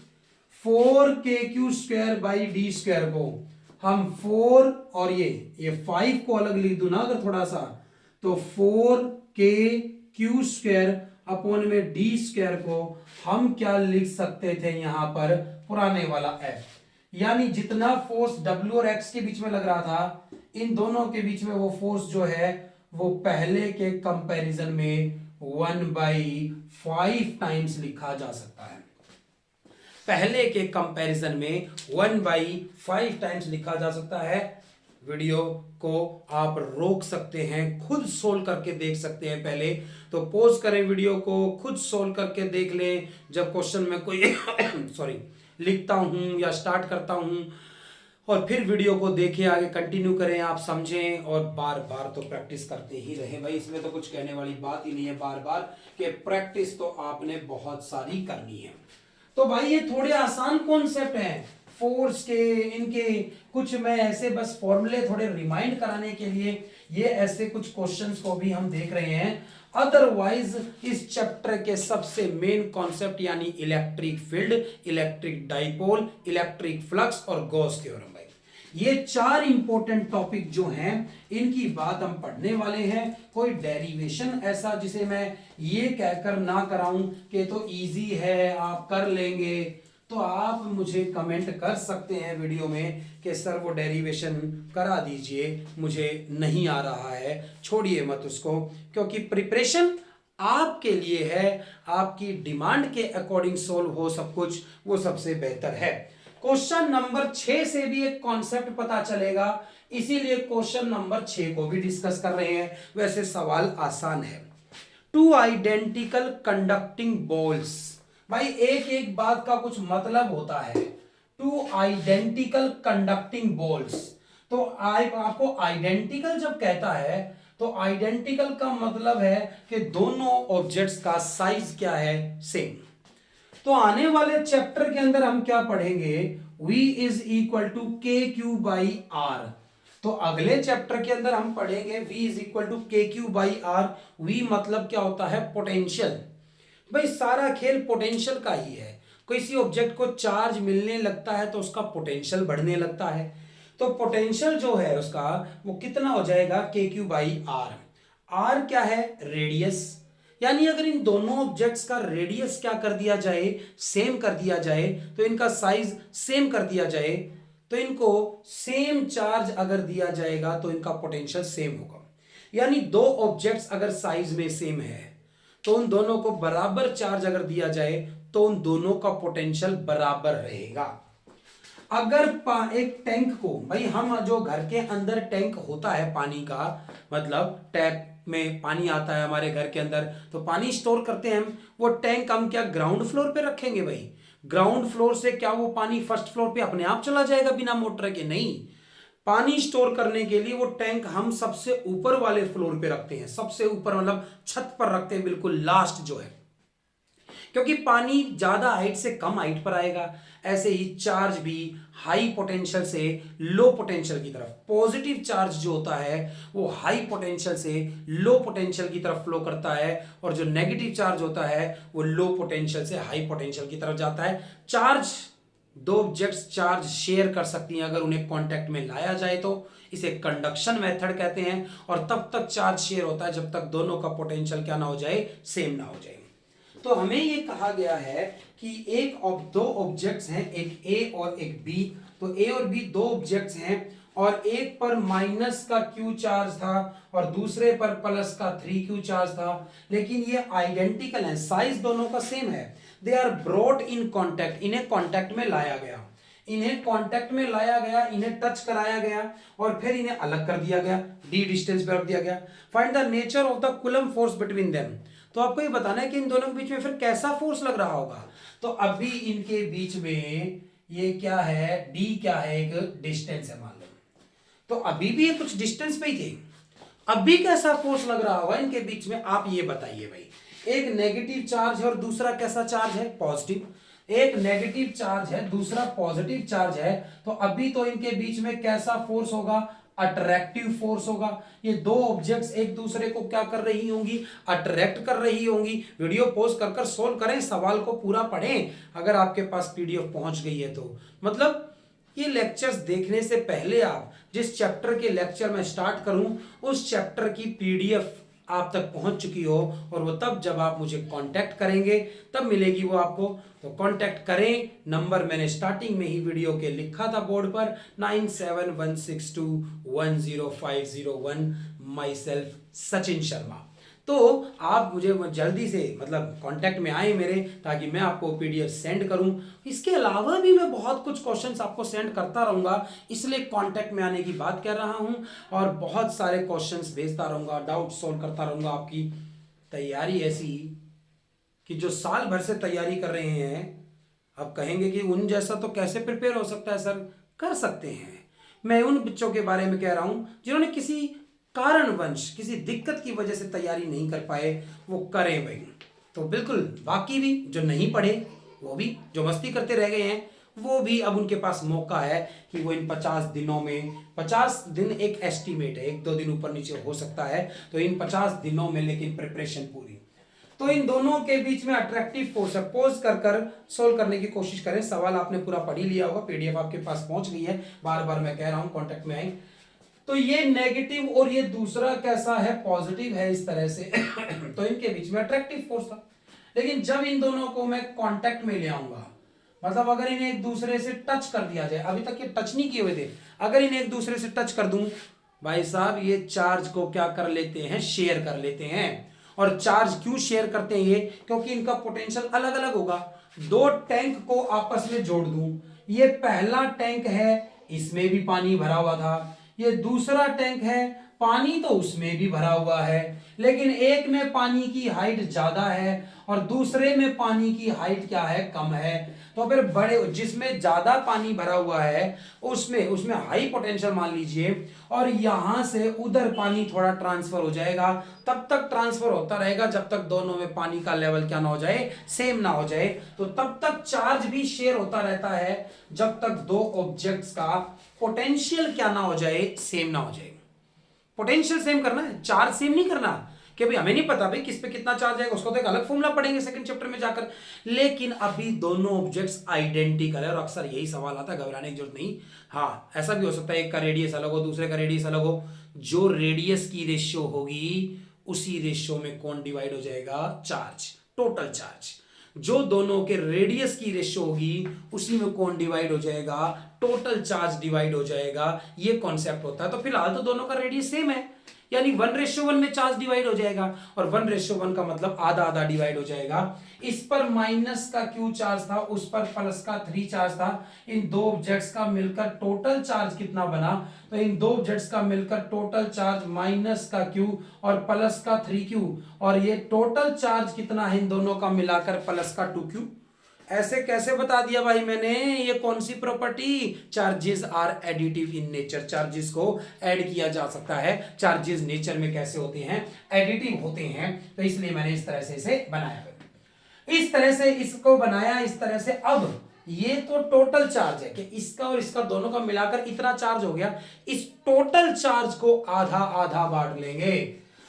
4kq² को हम 4 और ये 5 को अलग लिख दूं ना अगर थोड़ा सा, तो 4kq² अपॉन में d² को हम क्या लिख सकते थे यहां पर, पुराने वाला F, यानी जितना फोर्स W और X के बीच में लग रहा था, इन दोनों के बीच में वो फोर्स जो है वो पहले के कंपैरिजन में 1/5 टाइम्स लिखा जा सकता है, पहले के कंपैरिजन में 1/5 टाइम्स लिखा जा सकता है। वीडियो को आप रोक सकते हैं, खुद सोल्व करके देख सकते हैं, पहले तो पॉज करें वीडियो को, खुद सोल्व करके देख लें, जब क्वेश्चन में कोई सॉरी लिखता हूं या स्टार्ट करता हूं, और फिर वीडियो को देखें, आगे कंटिन्यू करें, आप समझें, और बार बार तो प्रैक्टिस करते ही रहें भाई, इसमें तो कुछ कहने वाली बात ही नहीं है, बार बार कि प्रैक्टिस तो आपने बहुत सारी करनी है। तो भाई ये थोड़े आसान कॉन्सेप्ट हैं फोर्स के, इनके कुछ मैं ऐसे बस फॉर्मूले थोड़े रिमाइंड कराने के लिए ये ऐसे कुछ क्वेश्चंस को भी हम देख रहे हैं। अदरवाइज इस चैप्टर के सबसे मेन कॉन्सेप्ट यानी electric field, electric dipole, electric flux और गॉस थ्योरम, भाई ये 4 इंपॉर्टेंट टॉपिक जो हैं इनकी बात हम पढ़ने वाले हैं। कोई डेरिवेशन ऐसा जिसे मैं ये कहकर ना कराऊं कि तो इजी है आप कर लेंगे, तो आप मुझे कमेंट कर सकते हैं वीडियो में कि सर वो डेरिवेशन करा दीजिए, मुझे नहीं आ रहा है, छोड़िए मत उसको, क्योंकि प्रिपरेशन आपके लिए है, आपकी डिमांड के अकॉर्डिंग सोल्व हो सब कुछ, वो सबसे बेहतर है। क्वेश्चन नंबर 6 से भी एक कॉन्सेप्ट पता चलेगा, इसीलिए क्वेश्चन नंबर 6 को भी डिस्कस कर रहे हैं। वैसे सवाल आसान है, 2 आइडेंटिकल कंडक्टिंग बॉल्स, भाई एक एक बात का कुछ मतलब होता है। 2 आइडेंटिकल कंडक्टिंग बॉल्स, तो आपको आइडेंटिकल जब कहता है तो आइडेंटिकल का मतलब है कि दोनों ऑब्जेक्ट्स का साइज क्या है, सेम। तो आने वाले चैप्टर के अंदर हम क्या पढ़ेंगे, V इज इक्वल टू के क्यू बाई आर। तो अगले चैप्टर के अंदर हम पढ़ेंगे V इज इक्वल टू के क्यू बाई आर। V मतलब क्या होता है, पोटेंशियल। भाई सारा खेल पोटेंशियल का ही है। किसी ऑब्जेक्ट को चार्ज मिलने लगता है तो उसका पोटेंशियल बढ़ने लगता है। तो पोटेंशियल जो है उसका वो कितना हो जाएगा, के क्यू बाई आर। आर क्या है, रेडियस। यानी अगर इन दोनों ऑब्जेक्ट्स का रेडियस क्या कर दिया जाए, सेम कर दिया जाए, तो इनका साइज सेम कर दिया जाए, तो इनको सेम चार्ज अगर दिया जाएगा तो इनका पोटेंशियल सेम होगा। यानी दो ऑब्जेक्ट्स अगर साइज में सेम है तो उन दोनों को बराबर चार्ज अगर दिया जाए तो उन दोनों का पोटेंशियल बराबर रहेगा। अगर एक टैंक को, भाई हम जो घर के अंदर टैंक होता है पानी का, मतलब टैप में पानी आता है हमारे घर के अंदर, तो पानी स्टोर करते हैं हम। वो टैंक हम क्या ग्राउंड फ्लोर पे रखेंगे भाई? ग्राउंड फ्लोर से क्या वो पानी फर्स्ट फ्लोर पे अपने आप चला जाएगा बिना मोटर के? नहीं। पानी स्टोर करने के लिए वो टैंक हम सबसे ऊपर वाले फ्लोर पे रखते हैं, सबसे ऊपर मतलब छत पर रखते हैं, बिल्कुल लास्ट जो है, क्योंकि पानी ज्यादा हाइट से कम हाइट पर आएगा। ऐसे ही चार्ज भी हाई पोटेंशियल से लो पोटेंशियल की तरफ, पॉजिटिव चार्ज जो होता है वो हाई पोटेंशियल से लो पोटेंशियल की तरफ फ्लो करता है, और जो नेगेटिव चार्ज होता है वो लो पोटेंशियल से हाई पोटेंशियल की तरफ जाता है। चार्ज, दो ऑब्जेक्ट्स चार्ज शेयर कर सकती हैं अगर उन्हें कांटेक्ट में लाया जाए तो, इसे कंडक्शन मेथड कहते हैं। और तब तक चार्ज शेयर होता है जब तक दोनों का पोटेंशियल क्या ना हो जाए, सेम ना हो जाए। तो हमें ये कहा गया है कि दो ऑब्जेक्ट्स हैं, एक ए और एक बी। तो ए और बी दो ऑब्जेक्ट्स हैं, और एक पर माइनस का क्यू चार्ज था और दूसरे पर प्लस का 3q चार्ज था, लेकिन ये आइडेंटिकल हैं, साइज दोनों का सेम है। They are brought in contact, इन्हें कॉन्टैक्ट में लाया गया, इन्हें कांटेक्ट में लाया गया, इन्हें टच कराया गया और फिर इन्हें अलग कर दिया गया, डी डिस्टेंस पे रख दिया गया। Find the nature of the coulomb force between them. तो आपको ये बताना है कि इन दोनों के बीच में फिर कैसा फोर्स लग रहा होगा। तो अभी इनके बीच में ये क्या है, डी क्या है, एक डिस्टेंस है मान लो। तो अभी भी ये कुछ डिस्टेंस पे ही थे, अभी कैसा फोर्स लग रहा होगा इनके बीच में, आप ये बताइए भाई। एक नेगेटिव चार्ज है और दूसरा कैसा चार्ज है, पॉजिटिव। एक नेगेटिव चार्ज है, दूसरा पॉजिटिव चार्ज है, तो अभी तो इनके बीच में कैसा फोर्स होगा, अट्रैक्टिव फोर्स होगा। ये दो ऑब्जेक्ट्स एक दूसरे को क्या कर रही होंगी, अट्रैक्ट कर रही होंगी। वीडियो पॉज कर कर सोल्व करें, सवाल को पूरा पढ़ें अगर आपके पास पीडीएफ पहुंच गई है तो। मतलब ये लेक्चर्स देखने से पहले आप जिस चैप्टर के लेक्चर में स्टार्ट करूं उस चैप्टर की पीडीएफ आप तक पहुंच चुकी हो, और वो तब जब आप मुझे कांटेक्ट करेंगे तब मिलेगी वो आपको। तो कांटेक्ट करें, नंबर मैंने स्टार्टिंग में ही वीडियो के लिखा था बोर्ड पर, 9716210501, माई सेल्फ सचिन शर्मा। तो आप मुझे जल्दी से मतलब कांटेक्ट में आए मेरे, ताकि मैं आपको पीडीएफ सेंड करूं। इसके अलावा भी मैं बहुत कुछ क्वेश्चंस आपको सेंड करता रहूंगा, इसलिए कांटेक्ट में आने की बात कर रहा हूं, और बहुत सारे क्वेश्चंस भेजता रहूंगा, डाउट सॉल्व करता रहूंगा। आपकी तैयारी ऐसी कि जो साल भर से तैयारी कर रहे हैं, अब कहेंगे कि उन जैसा तो कैसे प्रिपेयर हो सकता है सर, कर सकते हैं। मैं उन बच्चों के बारे में कह रहा हूं जिन्होंने किसी कारणवश, किसी दिक्कत की वजह से तैयारी नहीं कर पाए, वो करें भाई। तो बिल्कुल, बाकी भी जो नहीं पढ़े, वो भी जो मस्ती करते रह गए हैं, वो भी अब उनके पास मौका है कि वो इन 50 दिनों में, 50 दिन एक एस्टीमेट है, 1-2 दिन ऊपर नीचे हो सकता है, तो इन 50 दिनों में लेकिन प्रिपरेशन पूरी। तो इन दोनों के बीच में अट्रैक्टिव फोर्स है, पोज कर कर सोल्व करने की कोशिश करें। सवाल आपने पूरा पढ़ ही लिया होगा, पीडीएफ आपके पास पहुंच गई है, बार बार मैं कह रहा हूं कांटेक्ट में आए। तो ये नेगेटिव और ये दूसरा कैसा है, पॉजिटिव है, इस तरह से तो इनके बीच में अट्रैक्टिव फोर्स था। लेकिन जब इन दोनों को मैं कांटेक्ट में ले आऊंगा, मतलब अगर इन्हें एक दूसरे से टच कर दिया जाए, अभी तक ये टच नहीं किए हुए थे, अगर इन्हें एक दूसरे से टच कर दूं, भाई साहब ये चार्ज को क्या कर लेते हैं, शेयर कर लेते हैं। और चार्ज क्यों शेयर करते हैं ये, क्योंकि इनका पोटेंशियल अलग अलग होगा। दो टैंक को आपस में जोड़ दूं, ये पहला टैंक है, इसमें भी पानी भरा हुआ था, ये दूसरा टैंक है, पानी तो उसमें भी भरा हुआ है, लेकिन एक में पानी की हाइट ज्यादा है और दूसरे में पानी की हाइट क्या है, कम है। तो फिर बड़े जिसमें ज्यादा पानी भरा हुआ है उसमें उसमें हाई पोटेंशियल मान लीजिए, और यहां से उधर पानी थोड़ा ट्रांसफर हो जाएगा। तब तक ट्रांसफर होता रहेगा जब तक दोनों में पानी का लेवल क्या ना हो जाए, सेम ना हो जाए। तो तब तक चार्ज भी शेयर होता रहता है जब तक दो ऑब्जेक्ट्स का पोटेंशियल क्या ना हो जाए, सेम ना हो जाए। पोटेंशियल सेम करना है, चार्ज सेम नहीं करना कि भाई हमें नहीं पता भाई किस पे कितना चार्ज है, उसको तो एक अलग फॉर्मूला पढ़ेंगे सेकंड चैप्टर में जाकर। लेकिन अभी दोनों ऑब्जेक्ट्स आइडेंटिकल है और अक्सर यही सवाल आता है, घबराने की जरूरत नहीं। हाँ, ऐसा भी हो सकता है एक का रेडियस अलग हो, दूसरे का रेडियस अलग हो। जो रेडियस की रेशियो होगी उसी रेशियो में कौन डिवाइड हो जाएगा, चार्ज, टोटल चार्ज। जो दोनों के रेडियस की रेशियो होगी उसी में कौन डिवाइड हो जाएगा, टोटल चार्ज डिवाइड हो जाएगा। ये कॉन्सेप्ट होता है। तो फिलहाल तो दोनों का रेडियस सेम है, यानी 1:1 में चार्ज डिवाइड हो जाएगा, और 1:1 का मतलब आधा आधा डिवाइड हो जाएगा। इस पर माइनस का क्यू चार्ज था, उस पर प्लस का 3 चार्ज था। इन दो ऑब्जेक्ट्स का मिलकर टोटल चार्ज कितना बना, तो इन दो ऑब्जेक्ट्स का मिलकर टोटल चार्ज माइनस का क्यू और प्लस का 3q, और ये टोटल चार्ज कितना है इन दोनों का मिलाकर, प्लस का 2q। ऐसे कैसे बता दिया भाई मैंने, ये कौन सी property, charges are additive in nature, charges को ऐड किया जा सकता है। चार्जेस नेचर में कैसे होते हैं, एडिटिव होते हैं। तो इसलिए मैंने इस तरह से इसे बनाया, इस तरह से इसको बनाया, इस तरह से। अब ये तो टोटल चार्ज है कि इसका और इसका दोनों का मिलाकर इतना चार्ज हो गया। इस टोटल चार्ज को आधा आधा बांट लेंगे।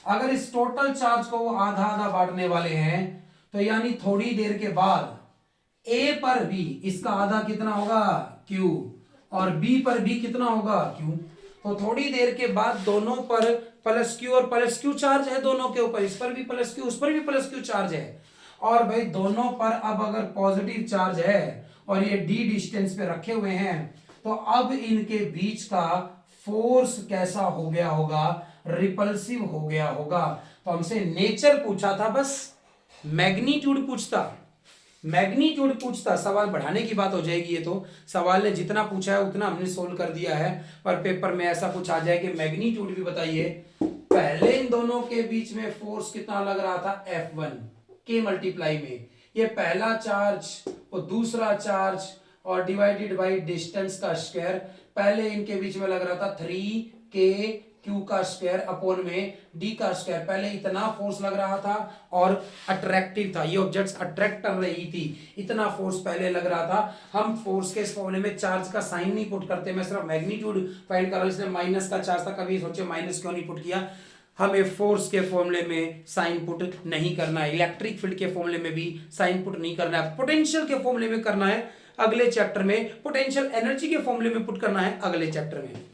अगर इस टोटल चार्ज को वो आधा आधा बांटने वाले हैं तो यानी थोड़ी देर के बाद ए पर भी इसका आधा कितना होगा, क्यू, और बी पर भी कितना होगा, क्यू। तो थोड़ी देर के बाद दोनों पर प्लस क्यू और प्लस क्यू चार्ज है, दोनों के ऊपर, इस पर भी प्लस क्यू, उस पर भी प्लस क्यू चार्ज है। और भाई दोनों पर अब अगर पॉजिटिव चार्ज है और ये डी डिस्टेंस पे रखे हुए हैं, तो अब इनके बीच का फोर्स कैसा हो गया होगा, रिपल्सिव हो गया होगा। तो हमसे नेचर पूछा था, बस मैग्नीट्यूड पूछता, मैग्नीट्यूड पूछता, सवाल बढ़ाने की बात हो जाएगी। ये तो सवाल ने जितना पूछा है उतना हमने सोल्व कर दिया है, पर पेपर में ऐसा कुछ आ जाए कि मैग्नीट्यूड भी बताइए। पहले इन दोनों के बीच में फोर्स कितना लग रहा था, F1 के मल्टीप्लाई में ये पहला चार्ज और दूसरा चार्ज और डिवाइडेड बाय डिस्टेंस का स्क्वायर। पहले इनके बीच में लग रहा था 3k का स्क्वायर अपॉन में d का स्क्वायर। पहले इतना फोर्स लग रहा था और अट्रैक्टिव था, ये ऑब्जेक्ट्स अट्रैक्ट कर रही थी, इतना फोर्स पहले लग रहा था। हम फोर्स के इस फॉर्मूले में चार्ज का साइन नहीं पुट करते, मैं सिर्फ मैग्नीट्यूड फाइंड कर रहा हूं, इसलिए माइनस का चार्ज था। कभी सोचे माइनस क्यों नहीं पुट किया, हमें फोर्स के फॉर्मूले में साइन पुट नहीं करना है, इलेक्ट्रिक फील्ड के फॉर्मूले में भी साइन पुट नहीं करना है, पोटेंशियल के फॉर्मूले में करना है अगले चैप्टर में, पोटेंशियल एनर्जी के फॉर्मूले में पुट करना है अगले चैप्टर में।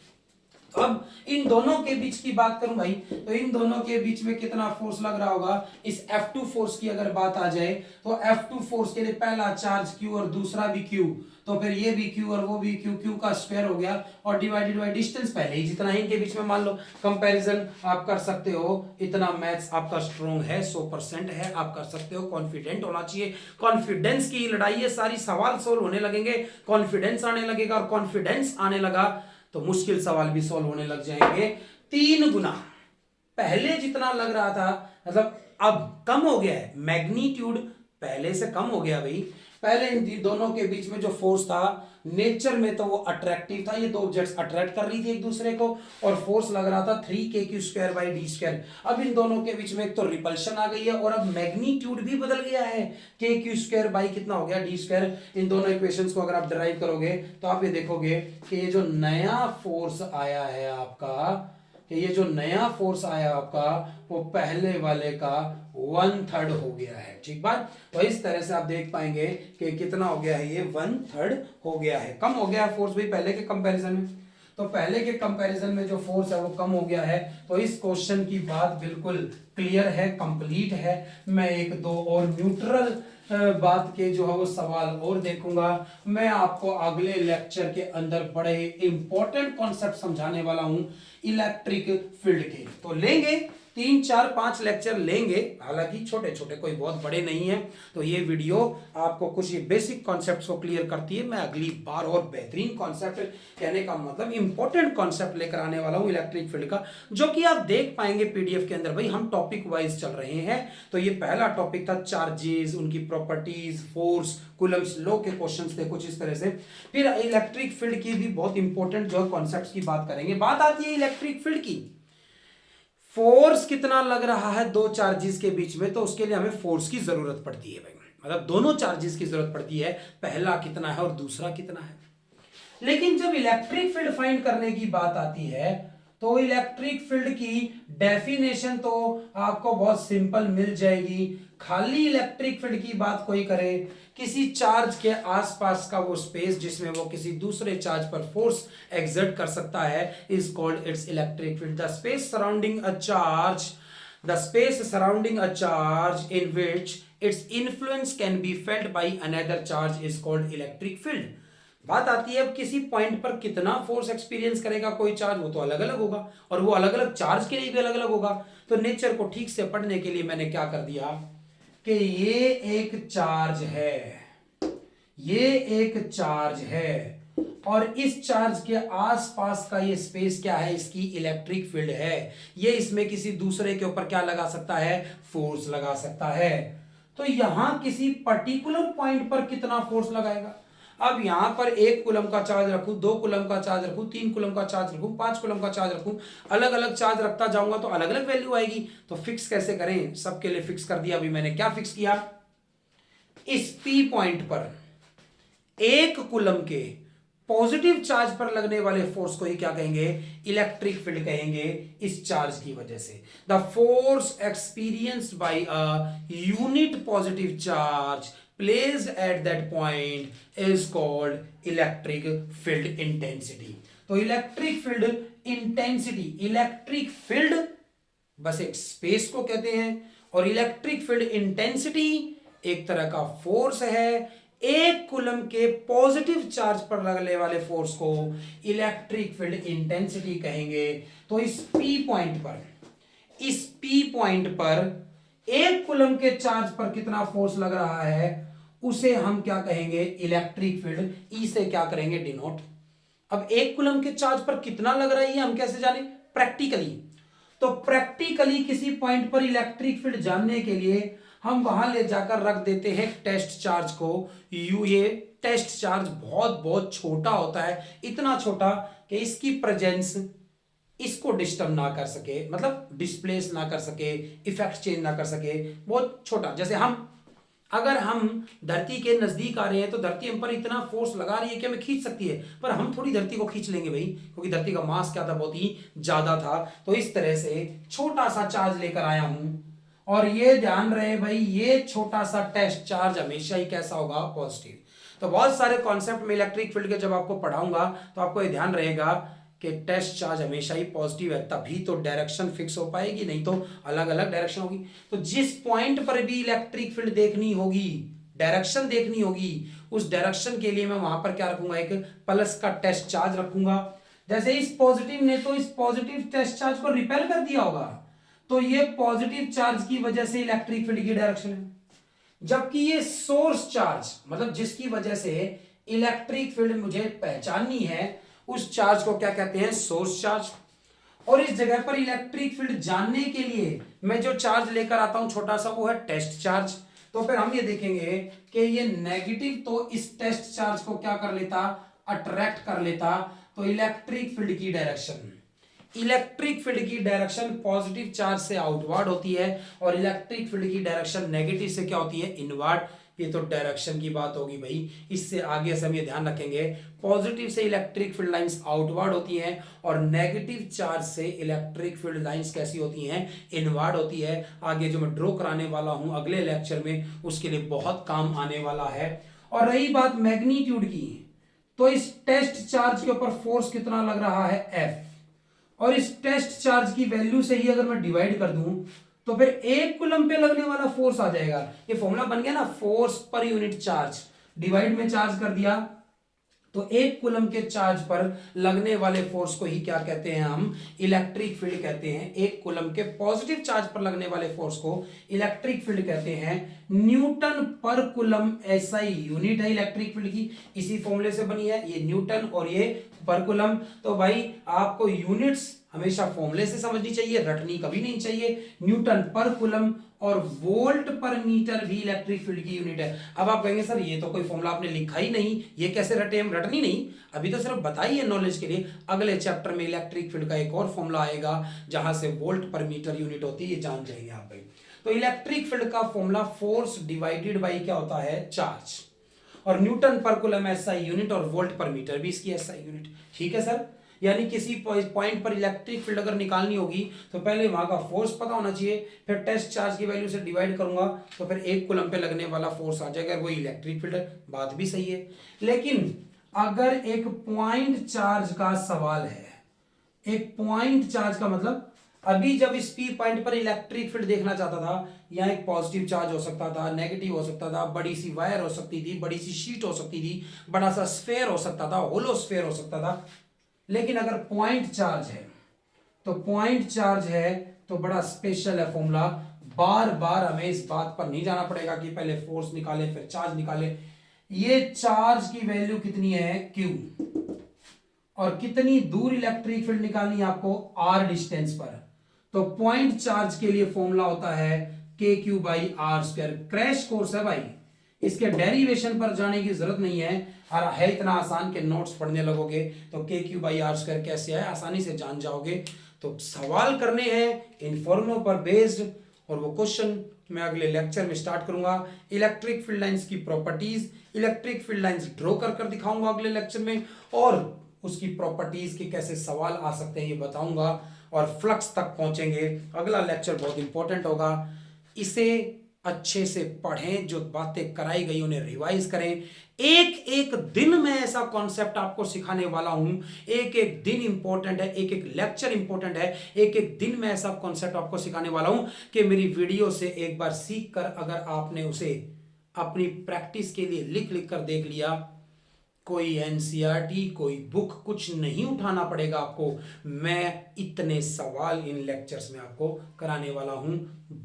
अब इन दोनों के बीच की बात करूं भाई, तो इन दोनों के बीच में कितना फोर्स लग रहा होगा। इस F2 फोर्स की अगर बात आ जाए तो F2 फोर्स के लिए पहला चार्ज Q और दूसरा भी Q, तो फिर ये भी Q और वो भी Q, Q का स्क्वायर हो गया और डिवाइडेड बाय डिस्टेंस पहले ही जितना है इनके बीच में। मान लो कंपैरिजन आप कर सकते हो, इतना मैथ्स आपका स्ट्रॉन्ग है, 100% है, आप कर सकते हो, कॉन्फिडेंट होना चाहिए। कॉन्फिडेंस की लड़ाई है, सारी सवाल सोल्व होने लगेंगे, कॉन्फिडेंस आने लगेगा, और कॉन्फिडेंस आने लगा तो मुश्किल सवाल भी सॉल्व होने लग जाएंगे। 3 गुना पहले जितना लग रहा था, मतलब अब कम हो गया है, मैग्नीट्यूड पहले से कम हो गया भाई। पहले इन दोनों के बीच में जो फोर्स था नेचर में तो वो अट्रैक्टिव था, ये दो ऑब्जेक्ट्स अट्रैक्ट कर रही थी एक दूसरे को, और फोर्स लग रहा था 3k² d²। अब इन दोनों के बीच में एक तो रिपल्शन आ गई है और अब मैग्नीट्यूड भी बदल गया है, k² कितना हो गया, d²। इन दोनों इक्वेशंस को अगर आप डिराइव करोगे तो आप ये देखोगे कि ये जो नया फोर्स आया है आपका, कि ये जो नया फोर्स आया आपका वो पहले वाले का 1/3 हो गया है। ठीक बात। तो इस तरह से आप देख पाएंगे कि कितना हो गया है, ये 1/3 हो गया है, कम हो गया है फोर्स भी पहले के कंपैरिजन में। तो पहले के कंपैरिजन में जो फोर्स है वो कम हो गया है। तो इस क्वेश्चन की बात बिल्कुल क्लियर है, कंप्लीट है। मैं एक दो और न्यूट्रल बात के जो है वो सवाल और देखूंगा। मैं आपको अगले लेक्चर के अंदर बड़े इंपॉर्टेंट कॉन्सेप्ट समझाने वाला हूं इलेक्ट्रिक फील्ड के। तो लेंगे 3 4 5 लेक्चर लेंगे, हालांकि छोटे छोटे, कोई बहुत बड़े नहीं है। तो ये वीडियो आपको कुछ बेसिक कॉन्सेप्ट्स को क्लियर करती है। मैं अगली बार और बेहतरीन कॉन्सेप्ट, कहने का मतलब इंपॉर्टेंट कॉन्सेप्ट लेकर आने वाला हूं इलेक्ट्रिक फील्ड का, जो कि आप देख पाएंगे पीडीएफ के अंदर। भाई हम टॉपिक टॉपिक वाइज चल रहे हैं। तो ये पहला टॉपिक था चार्जेस, उनकी प्रॉपर्टीज, फोर्स, कूलम्स लॉ के क्वेश्चंस थे कुछ इस तरह से। फिर इलेक्ट्रिक फील्ड की भी बहुत इंपॉर्टेंट जो कॉन्सेप्ट्स की बात करेंगे। बात आती है इलेक्ट्रिक फील्ड की, फोर्स कितना लग रहा है दो चार्जेस के बीच में, तो उसके लिए हमें फोर्स की जरूरत पड़ती है भाई, मतलब दोनों चार्जेस की जरूरत पड़ती है, पहला कितना है और दूसरा कितना है। लेकिन जब इलेक्ट्रिक फील्ड फाइंड करने की बात आती है तो इलेक्ट्रिक फील्ड की डेफिनेशन तो आपको बहुत सिंपल मिल जाएगी। खाली इलेक्ट्रिक फील्ड की बात कोई करे, किसी चार्ज के आसपास का वो स्पेस जिसमें वो किसी दूसरे चार्ज पर फोर्स एक्सर्ट कर सकता है is called its electric field. The space surrounding a charge, the space surrounding a charge in which its influence can be felt by another charge is called electric field। बात आती है अब किसी point पर कितना फोर्स एक्सपीरियंस करेगा कोई charge, वो तो अलग अलग होगा और वो अलग अलग चार्ज के लिए भी अलग अलग होगा। तो नेचर को ठीक से पढ़ने के लिए मैंने क्या कर दिया कि ये एक चार्ज है, ये एक चार्ज है और इस चार्ज के आसपास का ये स्पेस क्या है, इसकी इलेक्ट्रिक फील्ड है। ये इसमें किसी दूसरे के ऊपर क्या लगा सकता है, फोर्स लगा सकता है। तो यहां किसी पर्टिकुलर पॉइंट पर कितना फोर्स लगाएगा। अब यहां पर 1 कूलम का चार्ज रखूं, 2 कूलम का चार्ज रखूं, 3 कूलम का चार्ज रखूं, 5 कूलम का चार्ज रखूं, अलग अलग चार्ज रखता जाऊंगा तो अलग अलग वैल्यू आएगी। तो फिक्स कैसे करें, सबके लिए फिक्स कर दिया। अभी मैंने क्या फिक्स किया, इस पी पॉइंट पर 1 कूलम के पॉजिटिव चार्ज पर लगने वाले फोर्स को ही क्या कहेंगे, इलेक्ट्रिक फील्ड कहेंगे, इस चार्ज की वजह से। The force experienced by a unit positive charge placed at that point is called electric field intensity. तो electric field intensity, electric field बस एक स्पेस को कहते हैं और इलेक्ट्रिक फील्ड इंटेंसिटी एक तरह का फोर्स है। 1 कूलम के पॉजिटिव चार्ज पर लगने वाले फोर्स को इलेक्ट्रिक फील्ड इंटेंसिटी कहेंगे। तो इस P पॉइंट पर, इस P पॉइंट पर 1 कूलम के चार्ज पर कितना फोर्स लग रहा है उसे हम क्या कहेंगे, इलेक्ट्रिक फील्ड। ई से क्या करेंगे, डिनोट। अब 1 कूलम के चार्ज पर कितना लग रहा है हम कैसे जाने, प्रैक्टिकली। तो प्रैक्टिकली किसी पॉइंट पर इलेक्ट्रिक फील्ड जानने के लिए हम वहां ले जाकर रख देते हैं टेस्ट चार्ज को यू। ये टेस्ट चार्ज बहुत बहुत छोटा होता है, इतना छोटा कि इसकी प्रेजेंस इसको डिस्टर्ब ना कर सके, मतलब डिस्प्लेस ना कर सके, इफेक्ट चेंज ना कर सके, बहुत छोटा। जैसे अगर हम धरती के नजदीक आ रहे हैं तो धरती हम पर इतना फोर्स लगा रही है कि हमें खींच सकती है, पर हम थोड़ी धरती को खींच लेंगे भाई, क्योंकि धरती का मास क्या था, बहुत ही ज्यादा था। तो इस तरह से छोटा सा चार्ज लेकर आया हूं और ये ध्यान रहे भाई, ये छोटा सा टेस्ट चार्ज हमेशा ही कैसा होगा, पॉजिटिव। तो बहुत सारे कॉन्सेप्ट में इलेक्ट्रिक फील्ड के जब आपको पढ़ाऊंगा तो आपको ये ध्यान रहेगा कि टेस्ट चार्ज हमेशा ही पॉजिटिव है, तभी तो डायरेक्शन फिक्स हो पाएगी, नहीं तो अलग अलग डायरेक्शन होगी। तो जिस पॉइंट पर भी इलेक्ट्रिक फील्ड देखनी होगी, डायरेक्शन देखनी होगी, उस डायरेक्शन के लिए मैं वहां पर क्या रखूंगा, एक प्लस का टेस्ट चार्ज रखूंगा। जैसे इस पॉजिटिव ने तो इस पॉजिटिव टेस्ट चार्ज को रिपेल कर दिया होगा, तो ये पॉजिटिव चार्ज की वजह से इलेक्ट्रिक फील्ड की डायरेक्शन है। जबकि ये सोर्स चार्ज, मतलब जिसकी वजह से इलेक्ट्रिक फील्ड मुझे पहचाननी है, उस चार्ज को क्या कहते हैं, सोर्स चार्ज। और इस जगह पर इलेक्ट्रिक फील्ड जानने के लिए मैं जो चार्ज लेकर आता हूं छोटा सा, वो है टेस्ट चार्ज। तो फिर हम ये देखेंगे कि ये नेगेटिव तो इस टेस्ट चार्ज को क्या कर लेता, अट्रैक्ट कर लेता। तो इलेक्ट्रिक फील्ड की डायरेक्शन, इलेक्ट्रिक फील्ड की डायरेक्शन पॉजिटिव चार्ज से आउटवर्ड होती है और इलेक्ट्रिक फील्ड की डायरेक्शन नेगेटिव से क्या होती है, इनवर्ड। ये तो डायरेक्शन की बात होगी भाई, इससे आगे से हम ये ध्यान रखेंगे, पॉजिटिव से इलेक्ट्रिक फील्ड लाइंस आउटवर्ड होती हैं और नेगेटिव चार्ज से इलेक्ट्रिक फील्ड लाइंस कैसी होती हैं, इनवर्ड होती है। आगे जो मैं ड्रॉ कराने वाला हूं अगले लेक्चर में, उसके लिए बहुत काम आने वाला है। और रही बात मैग्नीट्यूड की, तो इस टेस्ट चार्ज के ऊपर फोर्स कितना लग रहा है, F, और इस टेस्ट चार्ज की वैल्यू से ही अगर मैं डिवाइड कर दूं तो फिर 1 कूलम पे लगने वाला फोर्स आ जाएगा। ये फॉर्मूला बन गया ना, force per unit charge, divide में चार्ज कर दिया तो एक कूलम के चार्ज पर लगने वाले फोर्स को ही क्या कहते हैं, हम इलेक्ट्रिक फील्ड कहते हैं। एक कूलम के पॉजिटिव चार्ज पर लगने वाले फोर्स को इलेक्ट्रिक फील्ड कहते हैं। न्यूटन पर कूलम एसआई यूनिट है इलेक्ट्रिक फील्ड की, इसी फॉर्मूले से बनी है, ये न्यूटन और ये पर कूलम। तो भाई आपको यूनिट्स हमेशा फॉर्मूले से समझनी चाहिए, रटनी कभी नहीं चाहिए। न्यूटन पर कूलम और वोल्ट पर मीटर भी इलेक्ट्रिक फील्ड की यूनिट है। अब आप कहेंगे सर ये तो कोई फॉर्मूला आपने लिखा ही नहीं, ये कैसे रटे हम, रटनी नहीं, अभी तो सिर्फ बताइए नॉलेज के लिए। अगले चैप्टर में इलेक्ट्रिक फील्ड का एक और फॉर्मूला आएगा जहां से वोल्ट पर मीटर यूनिट होती है, ये जान जाएंगे आप भाई। तो इलेक्ट्रिक फील्ड का फॉर्मूला फोर्स डिवाइडेड बाई क्या होता है, चार्ज, और न्यूटन पर कूलम एसआई यूनिट और वोल्ट पर मीटर भी इसकी एसआई यूनिट। ठीक है सर, यानी किसी पॉइंट पर इलेक्ट्रिक फील्ड अगर निकालनी होगी तो पहले वहां का फोर्स पता होना चाहिए, फिर टेस्ट चार्ज की वैल्यू से डिवाइड करूंगा तो फिर एक कूलम पे लगने वाला फोर्स आ जाएगा, वो इलेक्ट्रिक फील्ड है। बात भी सही है, लेकिन अगर एक पॉइंट चार्ज का सवाल है, एक पॉइंट चार्ज का मतलब अभी जब इस पी पॉइंट पर इलेक्ट्रिक फील्ड देखना चाहता था, यहाँ एक पॉजिटिव चार्ज हो सकता था, नेगेटिव हो सकता था, बड़ी सी वायर हो सकती थी, बड़ी सी शीट हो सकती थी, बड़ा सा स्फेयर हो सकता था, होलो स्फेयर हो सकता था। लेकिन अगर पॉइंट चार्ज है तो पॉइंट चार्ज है तो बड़ा स्पेशल है फॉर्मूला, बार बार हमें इस बात पर नहीं जाना पड़ेगा कि पहले फोर्स निकाले फिर चार्ज निकाले। ये चार्ज की वैल्यू कितनी है, Q, और कितनी दूर इलेक्ट्रिक फील्ड निकालनी है आपको, R डिस्टेंस पर। तो पॉइंट चार्ज के लिए फॉर्मूला होता है KQ/R²। क्रैश कोर्स है भाई, इसके डेरिवेशन पर जाने की जरूरत नहीं है, और है इतना आसान कि नोट्स पढ़ने लगोगे तो KQ/R² कैसे है आसानी से जान जाओगे। तो सवाल करने हैं इन फॉर्मूलों पर बेस्ड, और वो क्वेश्चन मैं अगले लेक्चर में स्टार्ट करूंगा। इलेक्ट्रिक फील्ड लाइंस की properties, electric field lines draw कर कर दिखाऊंगा अगले लेक्चर में, और उसकी प्रॉपर्टीज के कैसे सवाल आ सकते हैं ये बताऊंगा, और फ्लक्स तक पहुंचेंगे। अगला लेक्चर बहुत इंपॉर्टेंट होगा, इसे अच्छे से पढ़ें, जो बातें कराई गई उन्हें रिवाइज करें। एक एक दिन में ऐसा कॉन्सेप्ट आपको सिखाने वाला हूं, एक एक दिन इंपॉर्टेंट है, एक एक लेक्चर इंपॉर्टेंट है, एक एक दिन में ऐसा कॉन्सेप्ट आपको सिखाने वाला हूं कि मेरी वीडियो से एक बार सीख कर अगर आपने उसे अपनी प्रैक्टिस के लिए लिख लिख कर देख लिया, कोई एनसीईआरटी कोई बुक कुछ नहीं उठाना पड़ेगा आपको। मैं इतने सवाल इन लेक्चर्स में आपको कराने वाला हूं,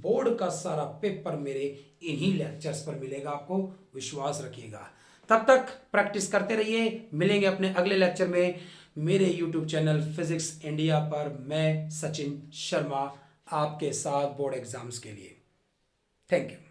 बोर्ड का सारा पेपर मेरे इन्हीं लेक्चर्स पर मिलेगा, आपको विश्वास रखिएगा। तब तक प्रैक्टिस करते रहिए, मिलेंगे अपने अगले लेक्चर में मेरे यूट्यूब चैनल फिजिक्स इंडिया पर। मैं सचिन शर्मा आपके साथ बोर्ड एग्जाम्स के लिए। Thank you.